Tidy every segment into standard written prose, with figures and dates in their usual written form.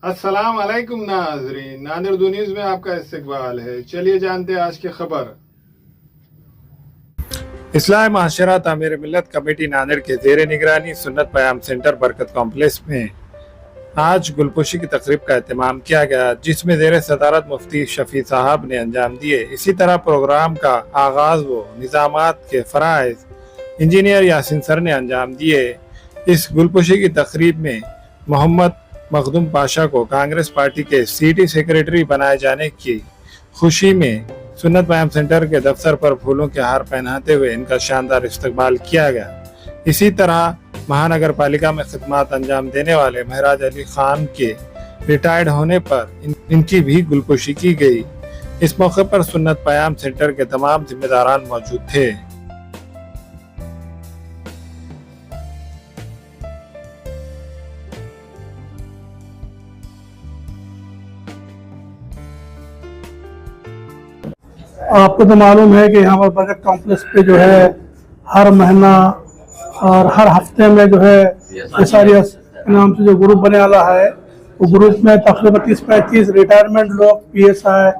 अस्सलाम वालेकुम नाज़रीन, नादिर उर्दू न्यूज़ में आपका इस्तकबाल है। चलिए जानते हैं आज की खबर। इस्लाह माशरा तामीर मिल्लत कमेटी नादिर के ज़ेर निगरानी सुन्नत पयाम सेंटर बरकत कॉम्प्लेक्स में आज गुलपोशी की तकरीब का एहतमाम किया गया, जिसमें ज़ेर सदारत मुफ्ती शफी साहब ने अंजाम दिए। इसी तरह प्रोग्राम का आगाज़ व निज़ामात के फ़राइज़ इंजीनियर यासिन सर ने अंजाम दिए। इस गुलपोशी की तकरीब में मोहम्मद मखदूम पाशा को कांग्रेस पार्टी के सिटी सेक्रेटरी बनाए जाने की खुशी में सुन्नत पयाम सेंटर के दफ्तर पर फूलों के हार पहनाते हुए इनका शानदार इस्तकबाल किया गया। इसी तरह महानगर पालिका में खिदमत अंजाम देने वाले महराज अली खान के रिटायर्ड होने पर इनकी भी गुलपोशी की गई। इस मौके पर सुन्नत पयाम सेंटर के तमाम जिम्मेदारान मौजूद थे। आपको तो मालूम है कि यहाँ पर बरकत कॉम्प्लेक्स पे जो है हर महीना और हर हफ्ते में जो है एसआरएस के नाम से जो ग्रुप बने वाला है, वो ग्रुप में तकरीबन 30-35 रिटायरमेंट लोग, पीएसआई,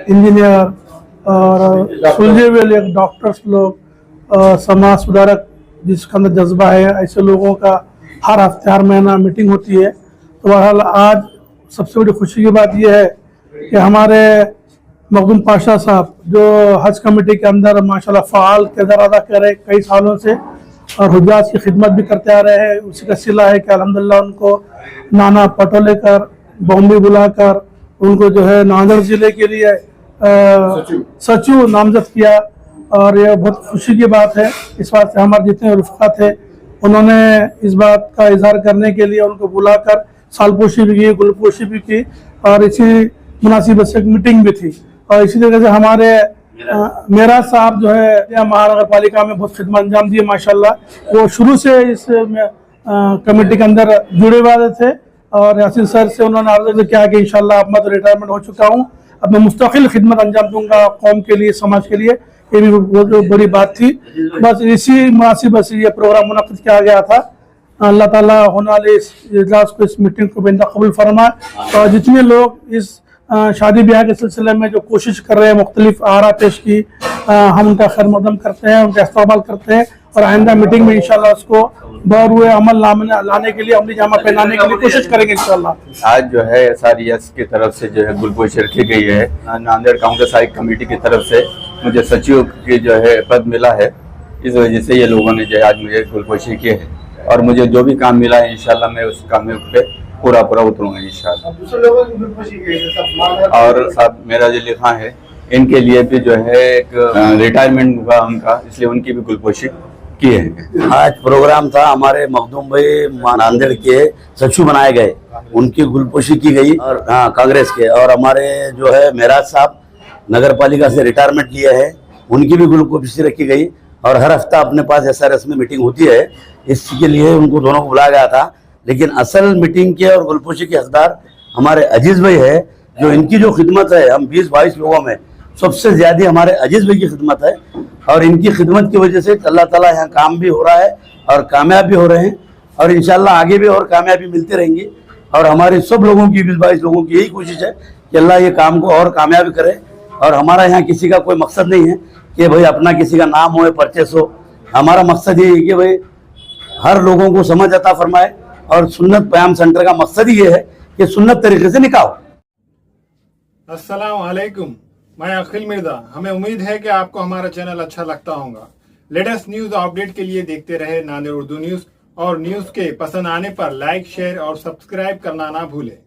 इंजीनियर और सुलझे हुए लोग, डॉक्टर्स लोग, समाज सुधारक जिसके अंदर जज्बा है, ऐसे लोगों का हर हफ्ते हर महीना मीटिंग होती है। तो बहरहाल आज सबसे बड़ी खुशी की बात यह है कि हमारे मखदूम पाशा साहब जो हज कमेटी के अंदर माशाल्लाह फ़ाल किरदार अदा कर रहे कई सालों से और हुज्जाज की खिदमत भी करते आ रहे हैं, उसी का सिला है कि अल्हम्दुलिल्लाह उनको नाना पटोले कर बॉम्बे बुलाकर उनको जो है नांदेड़ ज़िले के लिए सचिव नामजद किया। और यह बहुत खुशी की बात है। इस बात से हमारे जितने रफ़िक़ा थे उन्होंने इस बात का इजहार करने के लिए उनको बुलाकर सालपोशी भी की, गुलपोशी भी की और इसी मुनासिबत से एक मीटिंग भी थी। और इसी तरह से हमारे मेरा साहब जो है महानगर पालिका में बहुत खिदमत अंजाम दी है माशाल्लाह। वो शुरू से इस कमेटी के अंदर जुड़े हुए थे और यासिन सर से उन्होंने अर्ज़ किया कि इंशाल्लाह अब मैं तो रिटायरमेंट हो चुका हूँ, अब मैं मुस्तकिल खिदमत अंजाम दूंगा कौम के लिए, समाज के लिए। ये भी बहुत बड़ी बात थी। बस इसी मुनासिबत से ये प्रोग्राम मुनक़्क़िद किया गया था। अल्लाह ताला होने वाले इस इजलास को, इस मीटिंग को बेंदा कबूल फरमाए। और जितने लोग इस शादी ब्याह के सिलसिले में जो कोशिश कर रहे हैं, मुख्तलिफ आरा पेश की, हम उनका खैर मकदम करते हैं, उनका इस्तकबाल करते हैं और आइंदा मीटिंग में इंशाल्लाह उसको बरूए अमल लाने के लिए, अमली जामा पहनाने के लिए कोशिश करेंगे इंशाल्लाह। आज जो है एसआरएस की तरफ से जो है गुलपोशी रखी गई है। नांदेड़ कांग्रेस हाई कमेटी की तरफ से मुझे सचिव की जो है पद मिला है, इस वजह से ये लोगों ने जो है आज मुझे गुलपोशी की है और मुझे जो भी काम मिला है इंशाल्लाह मैं उस काम पे पूरा उतरूंगा इंशाल्लाह। और साहब मेरा जो लिखा है इनके लिए भी जो है एक रिटायरमेंट हुआ उनका, इसलिए उनकी भी गुलपोशी की है। आज प्रोग्राम था, हमारे मखदूम भाई नांदेड़ के सचिव बनाए गए, उनकी गुलपोशी की गई और कांग्रेस के। और हमारे जो है मेराज साहब नगर पालिका से रिटायरमेंट लिए है, उनकी भी गुलपोशी रखी गई। और हर हफ्ता अपने पास एसआरएस में मीटिंग होती है, इसके लिए उनको दोनों को बुलाया गया था। लेकिन असल मीटिंग के और गुलपोशी के हकदार हमारे अजीज़ भाई है, जो इनकी जो खिदमत है, हम 20-22 लोगों में सबसे ज़्यादा हमारे अजीज़ भाई की खिदमत है। और इनकी खिदमत की वजह से अल्लाह ताला यहाँ काम भी हो रहा है और कामयाब भी हो रहे हैं और इंशाल्लाह आगे भी और कामयाबी मिलती रहेंगी। और हमारे सब लोगों की 20-22 लोगों की यही कोशिश है कि अल्लाह ये काम को और कामयाब करे। और हमारा यहाँ किसी का कोई मकसद नहीं है कि भाई अपना किसी का नाम हो, परचेस हो। हमारा मकसद ये है कि भाई हर लोगों को समझ अता फरमाए और सुन्नत पयाम सेंटर का मकसद ही ये है कि सुन्नत तरीके से निकाह हो। अस्सलाम वालेकुम, मैं अखिल मिर्जा। हमें उम्मीद है कि आपको हमारा चैनल अच्छा लगता होगा। लेटेस्ट न्यूज़ अपडेट के लिए देखते रहे नादिर उर्दू न्यूज़ और न्यूज़ के पसंद आने पर लाइक, शेयर और सब्सक्राइब करना ना भूलें।